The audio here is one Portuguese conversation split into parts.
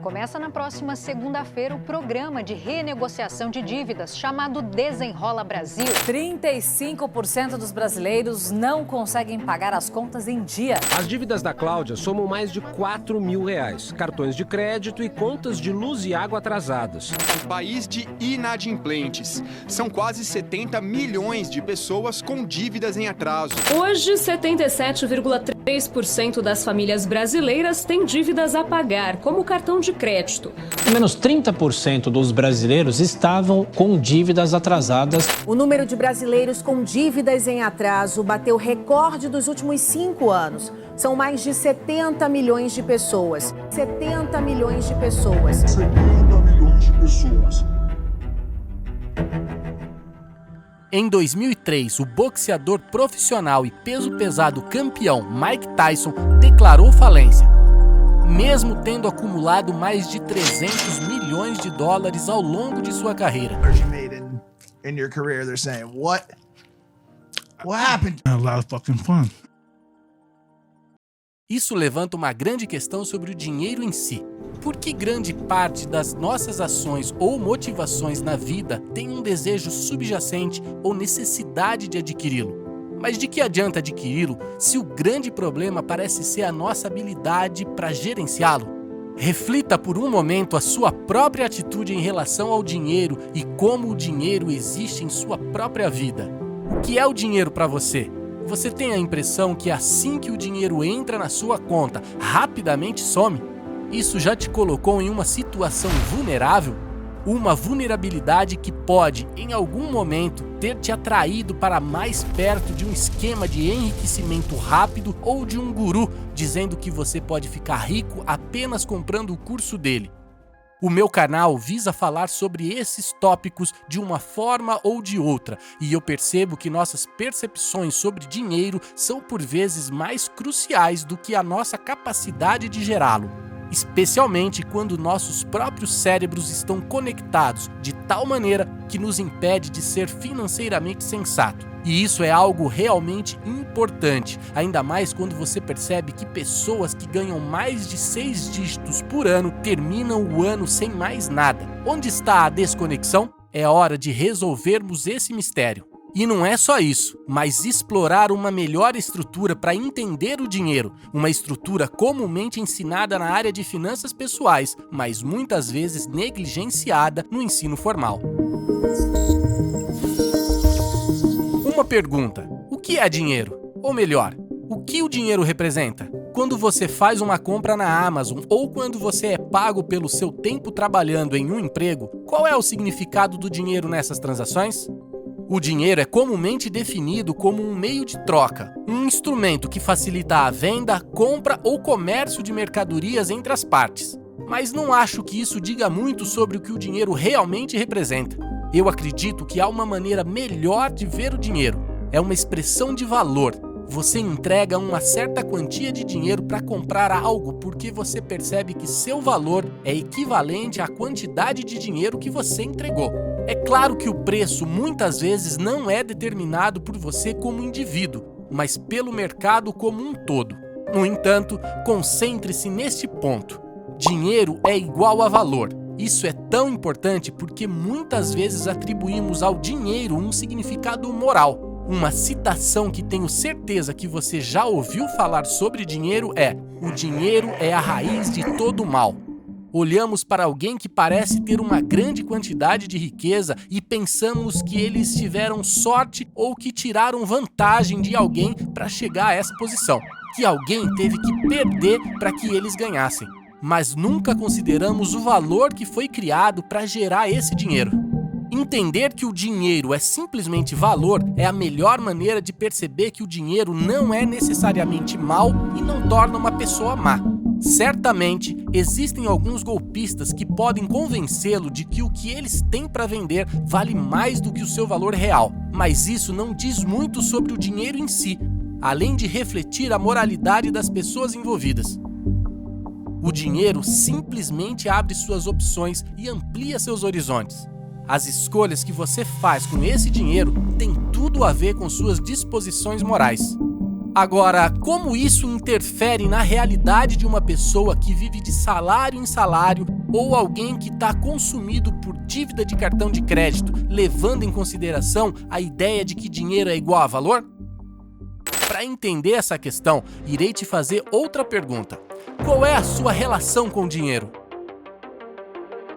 Começa na próxima segunda-feira o programa de renegociação de dívidas chamado Desenrola Brasil. 35% dos brasileiros não conseguem pagar as contas em dia. As dívidas da Cláudia somam mais de R$4 mil. Cartões de crédito e contas de luz e água atrasadas. País de inadimplentes. São quase 70 milhões de pessoas com dívidas em atraso. Hoje, 77,3% das famílias brasileiras têm dívidas a pagar, como o cartão de crédito. Menos 30% dos brasileiros estavam com dívidas atrasadas. O número de brasileiros com dívidas em atraso bateu recorde dos últimos 5 anos. São mais de 70 milhões de pessoas. 70 milhões de pessoas. 70 milhões de pessoas. Em 2003, o boxeador profissional e peso pesado campeão Mike Tyson declarou falência, mesmo tendo acumulado mais de 300 milhões de dólares ao longo de sua carreira. In your career, they're saying, what happened? A lot of fucking fun. Isso levanta uma grande questão sobre o dinheiro em si. Por que grande parte das nossas ações ou motivações na vida tem um desejo subjacente ou necessidade de adquiri-lo? Mas de que adianta adquiri-lo se o grande problema parece ser a nossa habilidade para gerenciá-lo? Reflita por um momento a sua própria atitude em relação ao dinheiro e como o dinheiro existe em sua própria vida. O que é o dinheiro para você? Você tem a impressão que assim que o dinheiro entra na sua conta, rapidamente some? Isso já te colocou em uma situação vulnerável? Uma vulnerabilidade que pode, em algum momento, ter te atraído para mais perto de um esquema de enriquecimento rápido ou de um guru dizendo que você pode ficar rico apenas comprando o curso dele. O meu canal visa falar sobre esses tópicos de uma forma ou de outra, e eu percebo que nossas percepções sobre dinheiro são por vezes mais cruciais do que a nossa capacidade de gerá-lo, especialmente quando nossos próprios cérebros estão conectados de tal maneira que nos impede de ser financeiramente sensato. E isso é algo realmente importante, ainda mais quando você percebe que pessoas que ganham mais de 6 dígitos por ano terminam o ano sem mais nada. Onde está a desconexão? É hora de resolvermos esse mistério. E não é só isso, mas explorar uma melhor estrutura para entender o dinheiro, uma estrutura comumente ensinada na área de finanças pessoais, mas muitas vezes negligenciada no ensino formal. Uma pergunta: o que é dinheiro? Ou melhor, o que o dinheiro representa? Quando você faz uma compra na Amazon ou quando você é pago pelo seu tempo trabalhando em um emprego, qual é o significado do dinheiro nessas transações? O dinheiro é comumente definido como um meio de troca, um instrumento que facilita a venda, compra ou comércio de mercadorias entre as partes. Mas não acho que isso diga muito sobre o que o dinheiro realmente representa. Eu acredito que há uma maneira melhor de ver o dinheiro. É uma expressão de valor. Você entrega uma certa quantia de dinheiro para comprar algo porque você percebe que seu valor é equivalente à quantidade de dinheiro que você entregou. É claro que o preço muitas vezes não é determinado por você como indivíduo, mas pelo mercado como um todo. No entanto, concentre-se neste ponto. Dinheiro é igual a valor. Isso é tão importante porque muitas vezes atribuímos ao dinheiro um significado moral. Uma citação que tenho certeza que você já ouviu falar sobre dinheiro é: o dinheiro é a raiz de todo mal. Olhamos para alguém que parece ter uma grande quantidade de riqueza e pensamos que eles tiveram sorte ou que tiraram vantagem de alguém para chegar a essa posição, que alguém teve que perder para que eles ganhassem. Mas nunca consideramos o valor que foi criado para gerar esse dinheiro. Entender que o dinheiro é simplesmente valor é a melhor maneira de perceber que o dinheiro não é necessariamente mal e não torna uma pessoa má. Certamente, existem alguns golpistas que podem convencê-lo de que o que eles têm para vender vale mais do que o seu valor real, mas isso não diz muito sobre o dinheiro em si, além de refletir a moralidade das pessoas envolvidas. O dinheiro simplesmente abre suas opções e amplia seus horizontes. As escolhas que você faz com esse dinheiro têm tudo a ver com suas disposições morais. Agora, como isso interfere na realidade de uma pessoa que vive de salário em salário ou alguém que está consumido por dívida de cartão de crédito, levando em consideração a ideia de que dinheiro é igual a valor? Para entender essa questão, irei te fazer outra pergunta. Qual é a sua relação com o dinheiro?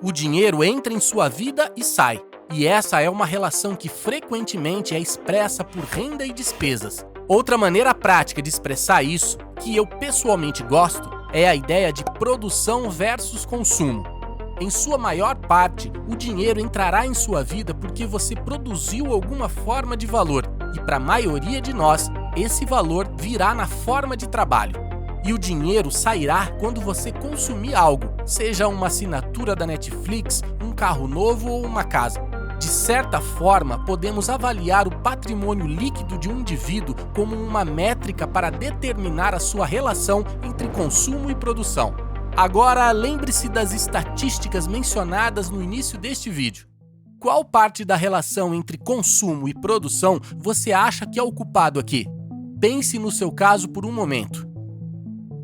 O dinheiro entra em sua vida e sai, e essa é uma relação que frequentemente é expressa por renda e despesas. Outra maneira prática de expressar isso, que eu pessoalmente gosto, é a ideia de produção versus consumo. Em sua maior parte, o dinheiro entrará em sua vida porque você produziu alguma forma de valor, e para a maioria de nós, esse valor virá na forma de trabalho. E o dinheiro sairá quando você consumir algo, seja uma assinatura da Netflix, um carro novo ou uma casa. De certa forma, podemos avaliar o patrimônio líquido de um indivíduo como uma métrica para determinar a sua relação entre consumo e produção. Agora, lembre-se das estatísticas mencionadas no início deste vídeo. Qual parte da relação entre consumo e produção você acha que é o culpado aqui? Pense no seu caso por um momento.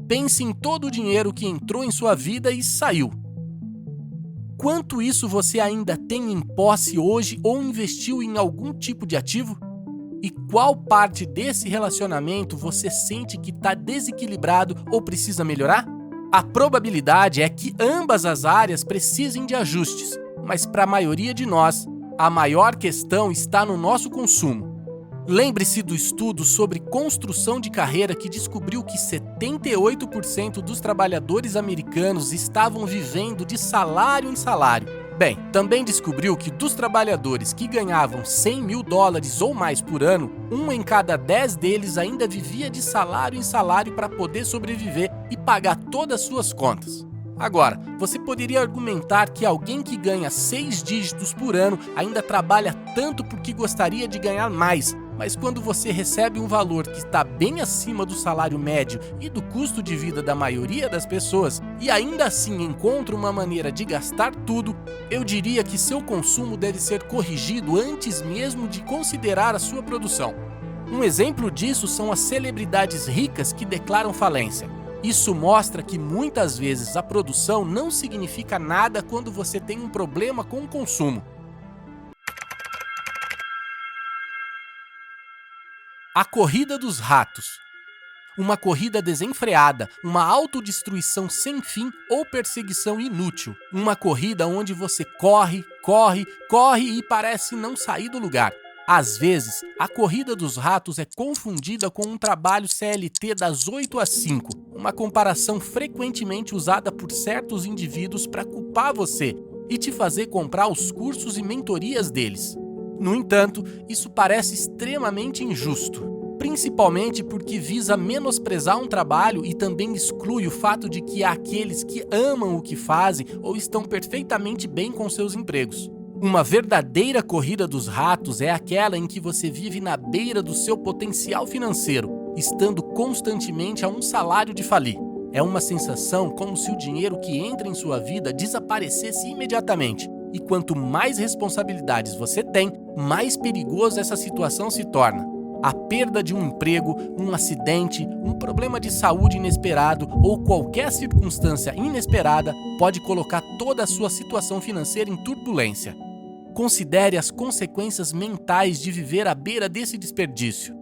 Pense em todo o dinheiro que entrou em sua vida e saiu. Quanto isso você ainda tem em posse hoje ou investiu em algum tipo de ativo? E qual parte desse relacionamento você sente que está desequilibrado ou precisa melhorar? A probabilidade é que ambas as áreas precisem de ajustes, mas para a maioria de nós, a maior questão está no nosso consumo. Lembre-se do estudo sobre construção de carreira que descobriu que 78% dos trabalhadores americanos estavam vivendo de salário em salário. Bem, também descobriu que dos trabalhadores que ganhavam $100 mil ou mais por ano, 1 em cada 10 deles ainda vivia de salário em salário para poder sobreviver e pagar todas as suas contas. Agora, você poderia argumentar que alguém que ganha 6 dígitos por ano ainda trabalha tanto porque gostaria de ganhar mais, mas quando você recebe um valor que está bem acima do salário médio e do custo de vida da maioria das pessoas, e ainda assim encontra uma maneira de gastar tudo, eu diria que seu consumo deve ser corrigido antes mesmo de considerar a sua produção. Um exemplo disso são as celebridades ricas que declaram falência. Isso mostra que muitas vezes a produção não significa nada quando você tem um problema com o consumo. A corrida dos ratos. Uma corrida desenfreada, uma autodestruição sem fim ou perseguição inútil. Uma corrida onde você corre e parece não sair do lugar. Às vezes, a corrida dos ratos é confundida com um trabalho CLT das 8 às 5, uma comparação frequentemente usada por certos indivíduos para culpar você e te fazer comprar os cursos e mentorias deles. No entanto, isso parece extremamente injusto, principalmente porque visa menosprezar um trabalho e também exclui o fato de que há aqueles que amam o que fazem ou estão perfeitamente bem com seus empregos. Uma verdadeira corrida dos ratos é aquela em que você vive na beira do seu potencial financeiro, estando constantemente a um salário de falir. É uma sensação como se o dinheiro que entra em sua vida desaparecesse imediatamente. E quanto mais responsabilidades você tem, mais perigosa essa situação se torna. A perda de um emprego, um acidente, um problema de saúde inesperado ou qualquer circunstância inesperada pode colocar toda a sua situação financeira em turbulência. Considere as consequências mentais de viver à beira desse desperdício.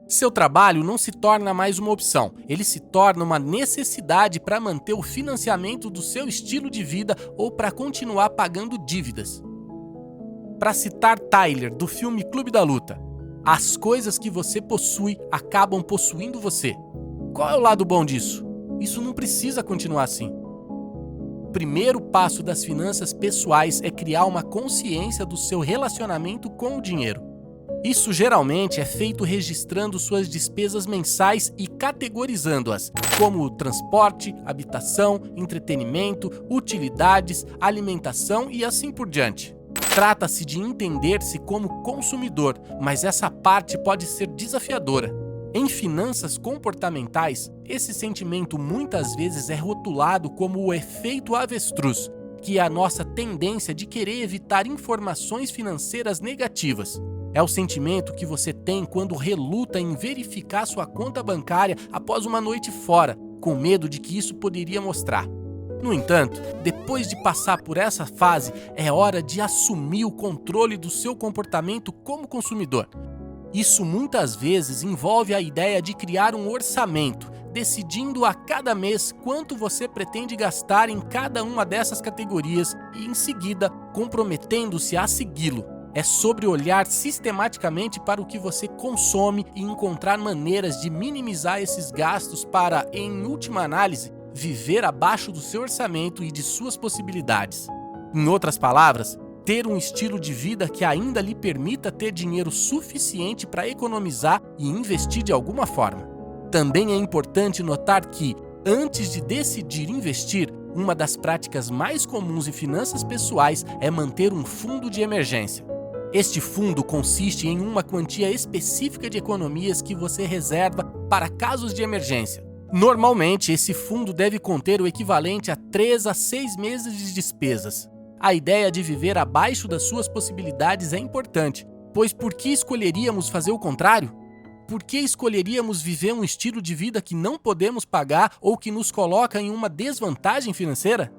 Seu trabalho não se torna mais uma opção, ele se torna uma necessidade para manter o financiamento do seu estilo de vida ou para continuar pagando dívidas. Para citar Tyler, do filme Clube da Luta, as coisas que você possui acabam possuindo você. Qual é o lado bom disso? Isso não precisa continuar assim. O primeiro passo das finanças pessoais é criar uma consciência do seu relacionamento com o dinheiro. Isso geralmente é feito registrando suas despesas mensais e categorizando-as, como transporte, habitação, entretenimento, utilidades, alimentação e assim por diante. Trata-se de entender-se como consumidor, mas essa parte pode ser desafiadora. Em finanças comportamentais, esse sentimento muitas vezes é rotulado como o efeito avestruz, que é a nossa tendência de querer evitar informações financeiras negativas. É o sentimento que você tem quando reluta em verificar sua conta bancária após uma noite fora, com medo de que isso poderia mostrar. No entanto, depois de passar por essa fase, é hora de assumir o controle do seu comportamento como consumidor. Isso muitas vezes envolve a ideia de criar um orçamento, decidindo a cada mês quanto você pretende gastar em cada uma dessas categorias e, em seguida, comprometendo-se a segui-lo. É sobre olhar sistematicamente para o que você consome e encontrar maneiras de minimizar esses gastos para, em última análise, viver abaixo do seu orçamento e de suas possibilidades. Em outras palavras, ter um estilo de vida que ainda lhe permita ter dinheiro suficiente para economizar e investir de alguma forma. Também é importante notar que, antes de decidir investir, uma das práticas mais comuns em finanças pessoais é manter um fundo de emergência. Este fundo consiste em uma quantia específica de economias que você reserva para casos de emergência. Normalmente, esse fundo deve conter o equivalente a 3 a 6 meses de despesas. A ideia de viver abaixo das suas possibilidades é importante, pois por que escolheríamos fazer o contrário? Por que escolheríamos viver um estilo de vida que não podemos pagar ou que nos coloca em uma desvantagem financeira?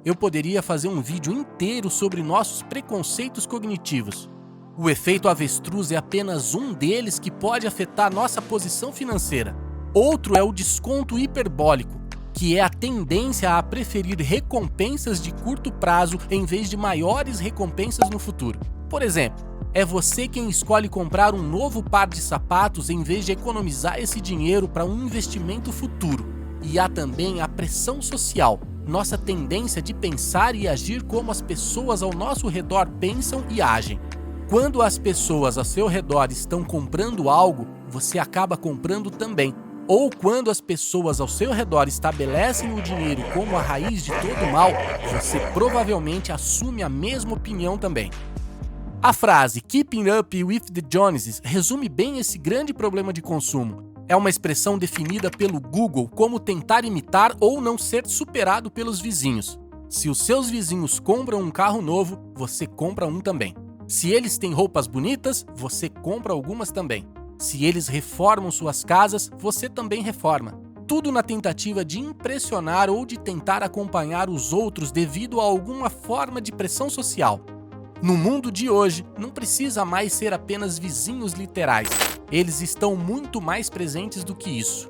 Eu poderia fazer um vídeo inteiro sobre nossos preconceitos cognitivos. O efeito avestruz é apenas um deles que pode afetar nossa posição financeira. Outro é o desconto hiperbólico, que é a tendência a preferir recompensas de curto prazo em vez de maiores recompensas no futuro. Por exemplo, é você quem escolhe comprar um novo par de sapatos em vez de economizar esse dinheiro para um investimento futuro. E há também a pressão social, nossa tendência de pensar e agir como as pessoas ao nosso redor pensam e agem. Quando as pessoas ao seu redor estão comprando algo, você acaba comprando também. Ou quando as pessoas ao seu redor estabelecem o dinheiro como a raiz de todo mal, você provavelmente assume a mesma opinião também. A frase "Keeping Up with the Joneses" resume bem esse grande problema de consumo. É uma expressão definida pelo Google como tentar imitar ou não ser superado pelos vizinhos. Se os seus vizinhos compram um carro novo, você compra um também. Se eles têm roupas bonitas, você compra algumas também. Se eles reformam suas casas, você também reforma. Tudo na tentativa de impressionar ou de tentar acompanhar os outros devido a alguma forma de pressão social. No mundo de hoje, não precisa mais ser apenas vizinhos literais. Eles estão muito mais presentes do que isso.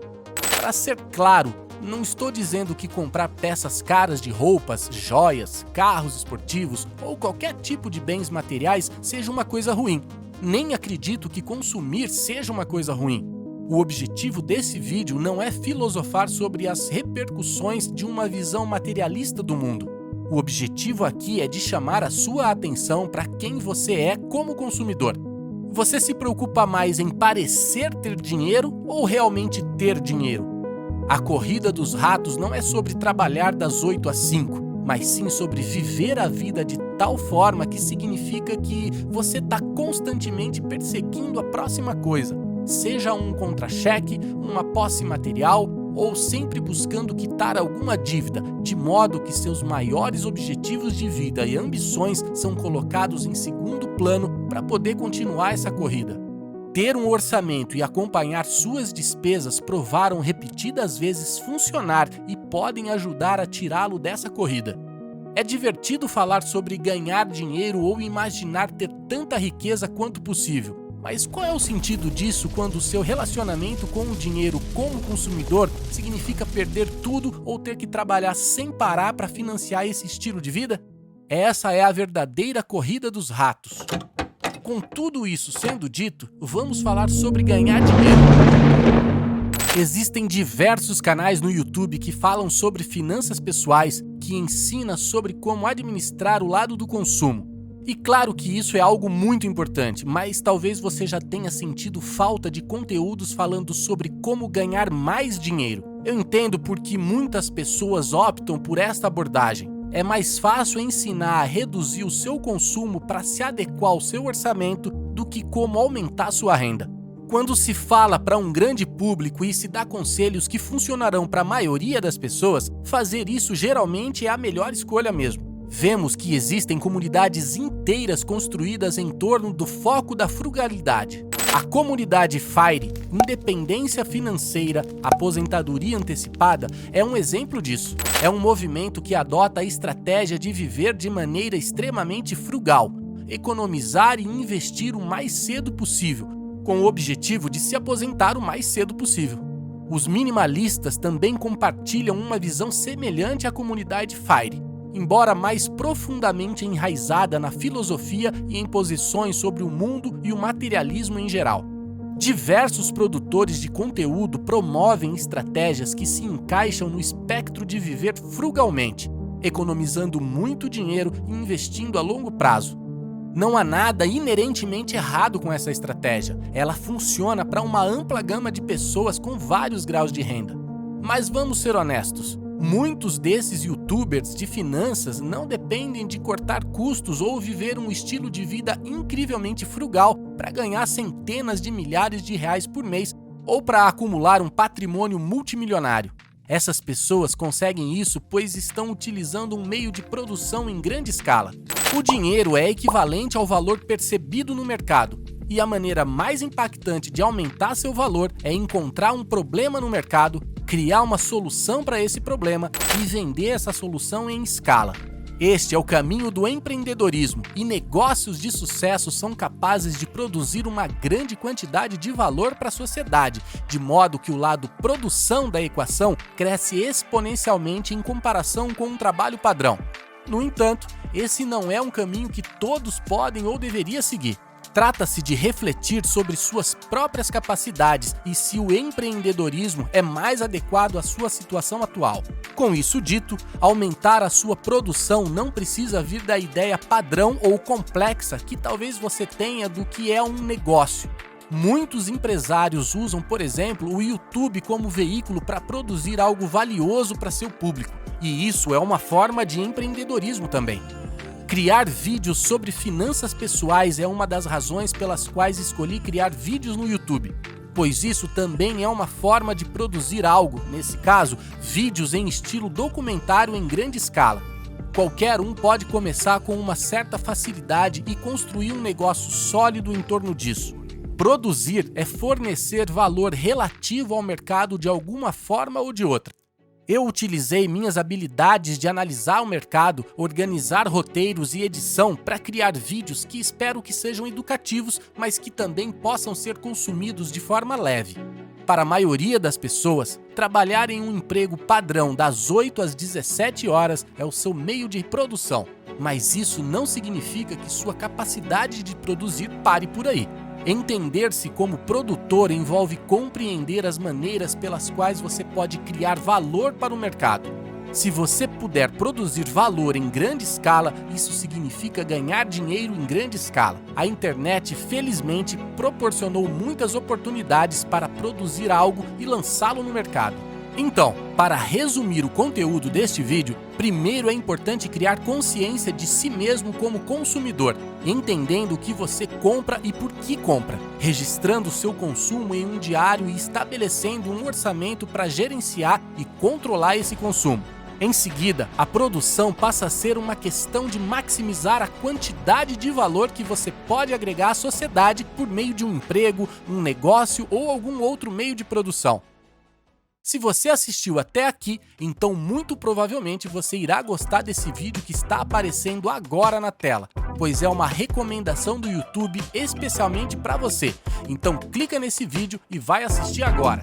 Para ser claro, não estou dizendo que comprar peças caras de roupas, joias, carros esportivos ou qualquer tipo de bens materiais seja uma coisa ruim. Nem acredito que consumir seja uma coisa ruim. O objetivo desse vídeo não é filosofar sobre as repercussões de uma visão materialista do mundo. O objetivo aqui é de chamar a sua atenção para quem você é como consumidor. Você se preocupa mais em parecer ter dinheiro ou realmente ter dinheiro? A corrida dos ratos não é sobre trabalhar das 8 às 5. Mas sim sobre viver a vida de tal forma que significa que você está constantemente perseguindo a próxima coisa, seja um contra-cheque, uma posse material ou sempre buscando quitar alguma dívida, de modo que seus maiores objetivos de vida e ambições são colocados em segundo plano para poder continuar essa corrida. Ter um orçamento e acompanhar suas despesas provaram repetidas vezes funcionar e podem ajudar a tirá-lo dessa corrida. É divertido falar sobre ganhar dinheiro ou imaginar ter tanta riqueza quanto possível, mas qual é o sentido disso quando o seu relacionamento com o dinheiro como consumidor significa perder tudo ou ter que trabalhar sem parar para financiar esse estilo de vida? Essa é a verdadeira corrida dos ratos. Com tudo isso sendo dito, vamos falar sobre ganhar dinheiro. Existem diversos canais no YouTube que falam sobre finanças pessoais, que ensinam sobre como administrar o lado do consumo. E claro que isso é algo muito importante, mas talvez você já tenha sentido falta de conteúdos falando sobre como ganhar mais dinheiro. Eu entendo porque muitas pessoas optam por esta abordagem. É mais fácil ensinar a reduzir o seu consumo para se adequar ao seu orçamento do que como aumentar sua renda. Quando se fala para um grande público e se dá conselhos que funcionarão para a maioria das pessoas, fazer isso geralmente é a melhor escolha mesmo. Vemos que existem comunidades inteiras construídas em torno do foco da frugalidade. A comunidade FIRE, independência financeira, aposentadoria antecipada, é um exemplo disso. É um movimento que adota a estratégia de viver de maneira extremamente frugal, economizar e investir o mais cedo possível, com o objetivo de se aposentar o mais cedo possível. Os minimalistas também compartilham uma visão semelhante à comunidade FIRE, embora mais profundamente enraizada na filosofia e em posições sobre o mundo e o materialismo em geral. Diversos produtores de conteúdo promovem estratégias que se encaixam no espectro de viver frugalmente, economizando muito dinheiro e investindo a longo prazo. Não há nada inerentemente errado com essa estratégia. Ela funciona para uma ampla gama de pessoas com vários graus de renda. Mas vamos ser honestos. Muitos desses youtubers de finanças não dependem de cortar custos ou viver um estilo de vida incrivelmente frugal para ganhar centenas de milhares de reais por mês ou para acumular um patrimônio multimilionário. Essas pessoas conseguem isso pois estão utilizando um meio de produção em grande escala. O dinheiro é equivalente ao valor percebido no mercado, e a maneira mais impactante de aumentar seu valor é encontrar um problema no mercado, criar uma solução para esse problema e vender essa solução em escala. Este é o caminho do empreendedorismo, e negócios de sucesso são capazes de produzir uma grande quantidade de valor para a sociedade, de modo que o lado produção da equação cresce exponencialmente em comparação com um trabalho padrão. No entanto, esse não é um caminho que todos podem ou deveriam seguir. Trata-se de refletir sobre suas próprias capacidades e se o empreendedorismo é mais adequado à sua situação atual. Com isso dito, aumentar a sua produção não precisa vir da ideia padrão ou complexa que talvez você tenha do que é um negócio. Muitos empresários usam, por exemplo, o YouTube como veículo para produzir algo valioso para seu público, e isso é uma forma de empreendedorismo também. Criar vídeos sobre finanças pessoais é uma das razões pelas quais escolhi criar vídeos no YouTube, pois isso também é uma forma de produzir algo, nesse caso, vídeos em estilo documentário em grande escala. Qualquer um pode começar com uma certa facilidade e construir um negócio sólido em torno disso. Produzir é fornecer valor relativo ao mercado de alguma forma ou de outra. Eu utilizei minhas habilidades de analisar o mercado, organizar roteiros e edição para criar vídeos que espero que sejam educativos, mas que também possam ser consumidos de forma leve. Para a maioria das pessoas, trabalhar em um emprego padrão das 8 às 17 horas é o seu meio de produção, mas isso não significa que sua capacidade de produzir pare por aí. Entender-se como produtor envolve compreender as maneiras pelas quais você pode criar valor para o mercado. Se você puder produzir valor em grande escala, isso significa ganhar dinheiro em grande escala. A internet, felizmente, proporcionou muitas oportunidades para produzir algo e lançá-lo no mercado. Então, para resumir o conteúdo deste vídeo, primeiro é importante criar consciência de si mesmo como consumidor, entendendo o que você compra e por que compra, registrando seu consumo em um diário e estabelecendo um orçamento para gerenciar e controlar esse consumo. Em seguida, a produção passa a ser uma questão de maximizar a quantidade de valor que você pode agregar à sociedade por meio de um emprego, um negócio ou algum outro meio de produção. Se você assistiu até aqui, então muito provavelmente você irá gostar desse vídeo que está aparecendo agora na tela, pois é uma recomendação do YouTube especialmente para você. Então clica nesse vídeo e vai assistir agora.